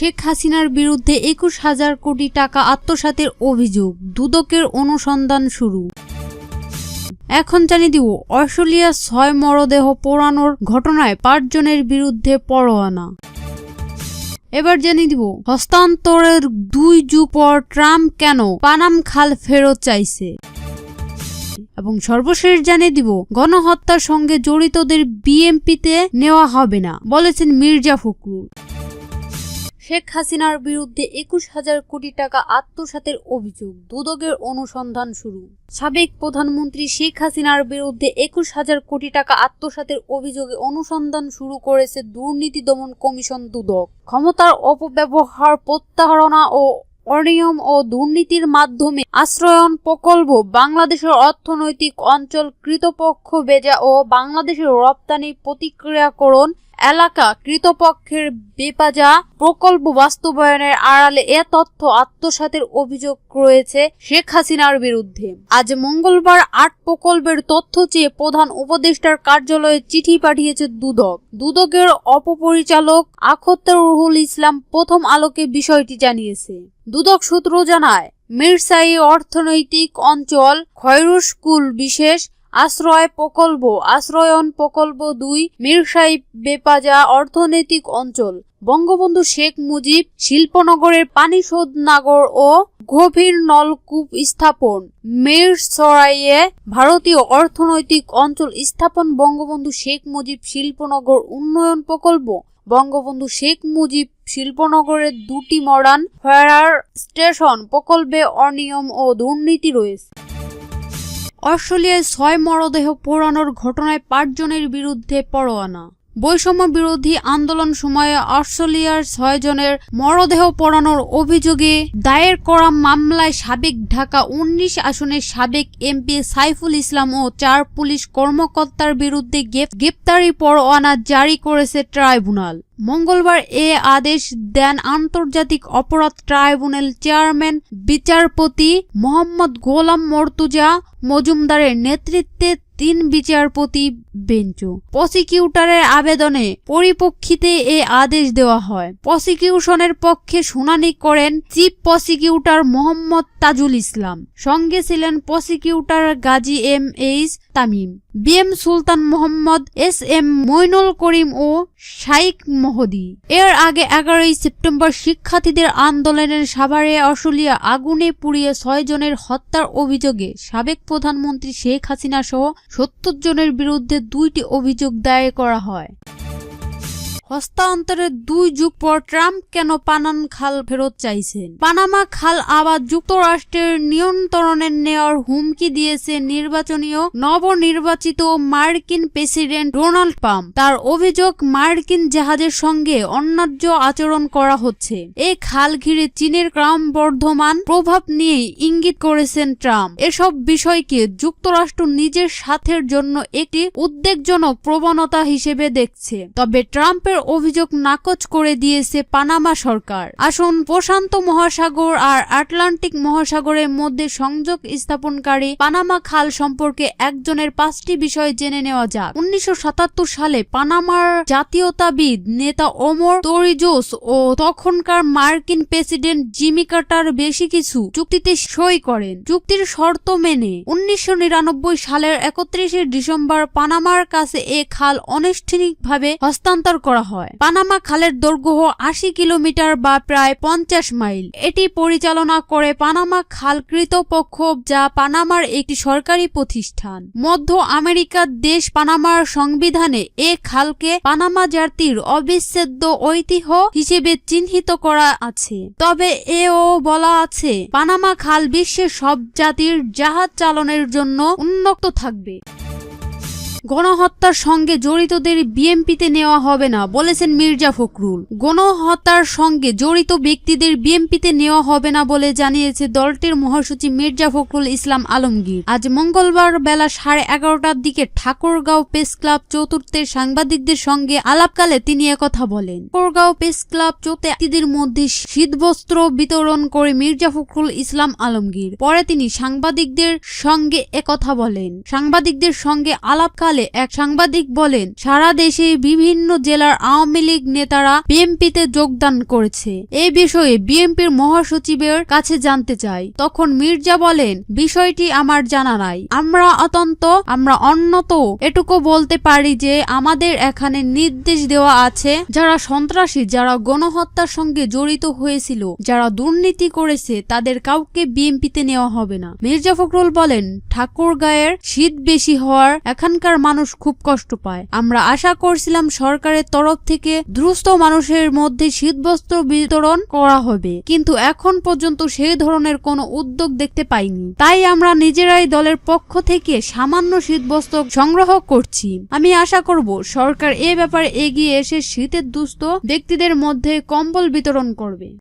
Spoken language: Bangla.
শেখ হাসিনার বিরুদ্ধে ২১,০০০ কোটি টাকা আত্মসাতের অভিযোগ, দুদকের অনুসন্ধান শুরু। এখন জানিয়ে দিব, অস্ট্রেলিয়ার ৬ মরদেহ পোড়ানোর ঘটনায় ৫ জনের বিরুদ্ধে পরোয়ানা। এবার জানিয়ে দিব, হস্তান্তরের ২ যুগ পর ট্রাম্প কেন পানাম খাল ফেরত চাইছে। এবং সর্বশেষ জানিয়ে দিব, গণহত্যার সঙ্গে জড়িতদের বিএমপিতে নেওয়া হবে না বলেছেন মির্জা ফখরুল। শেখ হাসিনার বিরুদ্ধে ২১,০০০ কোটি টাকা আত্মসাতের অভিযোগ, দুদকের অনুসন্ধান শুরু। সাবেক প্রধানমন্ত্রী শেখ হাসিনার বিরুদ্ধে ২১,০০০ কোটি টাকা আত্মসাতের অভিযোগে অনুসন্ধান শুরু করেছে দুর্নীতি দমন কমিশন দুদক। ক্ষমতার অপব্যবহার, প্রতারণা ও অনিয়ম ও দুর্নীতির মাধ্যমে আশ্রয়ন প্রকল্প, বাংলাদেশের অর্থনৈতিক অঞ্চল কৃতপক্ষ বেজা ও বাংলাদেশের রপ্তানি প্রক্রিয়াকরণ এলাকা কৃতপক্ষের বেপাজা প্রকল্প বাস্তবায়নের আড়ালে এ তথ্য আত্মসাতের অভিযোগ রয়েছে শেখ হাসিনার বিরুদ্ধে। আজ মঙ্গলবার ৮ প্রকল্পের তথ্য চেয়ে প্রধান উপদেষ্টার কার্যালয়ে চিঠি পাঠিয়েছে দুদক। দুদকের উপপরিচালক আখতারুল ইসলাম প্রথম আলোকে বিষয়টি জানিয়েছে। দুদক সূত্র জানায়, মিরসাই অর্থনৈতিক অঞ্চল, খয়রু স্কুল বিশেষ আশ্রয় প্রকল্প, আশ্রয়ন প্রকল্প ২, মিরসাই বেপাজা অর্থনৈতিক অঞ্চল, বঙ্গবন্ধু শেখ মুজিব শিল্পনগরের পানিশোধনাগার ও গভীর নলকূপ স্থাপন, মিরসরাইয়ে ভারতীয় অর্থনৈতিক অঞ্চল স্থাপন, বঙ্গবন্ধু শেখ মুজিব শিল্পনগর উন্নয়ন প্রকল্প, বঙ্গবন্ধু শেখ মুজিব শিল্পনগরের ২টি মডার্ন ফায়ার স্টেশন প্রকল্পে অনিয়ম ও দুর্নীতি রয়েছে। অস্ট্রেলিয়ায় ৬ মরদেহ পোড়ানোর ঘটনায় ৫ জনের বিরুদ্ধে পরোয়ানা। বৈষম্য বিরোধী আন্দোলন সময়ে অস্ট্রেলিয়ার ৬ জনের মরদেহ পোড়ানোর অভিযোগে দায়ের করা মামলায় সাবেক ঢাকা ১৯ আসনের সাবেক এমপি সাইফুল ইসলাম ও ৪ পুলিশ কর্মকর্তার বিরুদ্ধে গ্রেপ্তারি পরোয়ানা জারি করেছে ট্রাইব্যুনাল। মঙ্গলবার এ আদেশ দেন আন্তর্জাতিক অপরাধ ট্রাইব্যুনাল চেয়ারম্যান বিচারপতি মোহাম্মদ গোলাম মর্তুজা মজুমদারের নেতৃত্বে ৩ বিচারপতি বেঞ্চ। প্রসিকিউটরের আবেদনে পরিপ্রেক্ষিতে এ আদেশ দেওয়া হয়। প্রসিকিউশনের পক্ষে শুনানি করেন চিফ প্রসিকিউটর মোহাম্মদ তাজুল ইসলাম। সঙ্গে ছিলেন prosecutor Gazi M H Tamim, BM Sultan Mohammad, S M Moinul Karim ও শাইখ মহদি। এর আগে ১১ সেপ্টেম্বর শিক্ষার্থীদের আন্দোলনের সাভারে অস্ট্রেলিয়া আগুনে পুড়িয়ে ৬ জনের হত্যার অভিযোগে সাবেক প্রধানমন্ত্রী শেখ হাসিনা সহ ৭০ জনের বিরুদ্ধে ২টি অভিযোগ দায়ের করা হয়। হস্তান্তরের ২ যুগ পর ট্রাম্প কেন পানাম খাল ফেরত চাইছেন। পানামা খাল আবার যুক্তরাষ্ট্রের নিয়ন্ত্রণে নেওয়ার হুমকি দিয়েছে নবনির্বাচিত মার্কিন প্রেসিডেন্ট ডোনাল্ড ট্রাম্প। তার অভিযোগ, মার্কিন জাহাজের সঙ্গে অন্যায্য আচরণ করা হচ্ছে। এই খাল ঘিরে চীনের ক্রমবর্ধমান প্রভাব নিয়ে ইঙ্গিত করেছেন ট্রাম্প। এসব বিষয়কে যুক্তরাষ্ট্র নিজের স্বার্থের জন্য একটি উদ্বেগজনক প্রবণতা হিসেবে দেখছে। তবে ট্রাম্পের অভিযোগ নাকচ করে দিয়েছে পানামা সরকার। আসুন প্রশান্ত মহাসাগর আর আটলান্টিক মহাসাগরের মধ্যে সংযোগ স্থাপনকারী পানামা খাল সম্পর্কে একজনের ৫টি বিষয় জেনে নেওয়া যাক। ১৯৭৭ সালে পানামার জাতীয়তাবিদ নেতা ওমর তোরিজোস ও তখনকার মার্কিন প্রেসিডেন্ট জিমি কার্টার বেশি কিছু চুক্তিতে সই করেন। চুক্তির শর্ত মেনে ১৯৯৯ সালের ৩১ ডিসেম্বর পানামার কাছে এ খাল আনুষ্ঠানিকভাবে হস্তান্তর করা হয়। পানামা খালের দৈর্ঘ্য ৮০ কিলোমিটার বা প্রায় ৫০ মাইল। এটি পরিচালনা করে পানামা খাল কর্তৃপক্ষ, যা পানামার একটি সরকারি প্রতিষ্ঠান। মধ্য আমেরিকার দেশ পানামার সংবিধানে এ খালকে পানামা জাতির অবিচ্ছেদ্য ঐতিহ্য হিসেবে চিহ্নিত করা আছে। তবে এও বলা আছে, পানামা খাল বিশ্বের সব জাতির জাহাজ চালনের জন্য উন্মুক্ত থাকবে। গণহত্যার সঙ্গে জড়িতদের বিএমপিতে নেওয়া হবে না বলেছেন মির্জা ফখরুল। গণহত্যার সঙ্গে জড়িত ব্যক্তিদের বিএমপিতে নেওয়া হবে না বলে জানিয়েছে দলটির মহাসচিব মির্জা ফখরুল ইসলাম আলমগীর। আজ মঙ্গলবার বেলা ১১:৩০টার দিকে ঠাকুরগাঁও প্রেস ক্লাব চতুর্থের সাংবাদিকদের সঙ্গে আলাপকালে তিনি একথা বলেন। ঠাকুরগাঁও প্রেস ক্লাব চতুর্থে ব্যক্তিদের মধ্যে শীতবস্ত্র বিতরণ করে মির্জা ফখরুল ইসলাম আলমগীর। পরে তিনি সাংবাদিকদের সঙ্গে একথা বলেন। সাংবাদিকদের সঙ্গে আলাপকালে সকালে এক সাংবাদিক বলেন, সারা দেশে বিভিন্ন জেলার আওয়ামী লীগ নেতারা বিএনপিতে যোগদান করেছে। এই বিষয়ে বিএনপির মহাসচিবের কাছে জানতে চাই। তখন মির্জা বলেন, বিষয়টি আমার জানা নাই। আমরা অন্যত এটুকু বলতে পারি যে আমাদের এখানে নির্দেশ দেওয়া আছে, যারা সন্ত্রাসী, যারা গণহত্যার সঙ্গে জড়িত হয়েছিল, যারা দুর্নীতি করেছে, তাদের কাউকে বিএনপিতে নেওয়া হবে না। মির্জা ফখরুল বলেন, ঠাকুরগাঁয়ের শীত বেশি হওয়ার এখানকার মানুষ খুব কষ্ট পায়। আমরা আশা করছিলাম সরকারের তরফ থেকে দ্রুত মানুষের মধ্যে শীতবস্ত্র বিতরণ করা হবে, কিন্তু এখন পর্যন্ত সেই ধরনের কোনো উদ্যোগ দেখতে পাইনি। তাই আমরা নিজেরাই দলের পক্ষ থেকে সামান্য শীতবস্ত্র সংগ্রহ করছি। আমি আশা করব সরকার এ ব্যাপারে এগিয়ে এসে শীতের দুস্থ ব্যক্তিদের মধ্যে কম্বল বিতরণ করবে।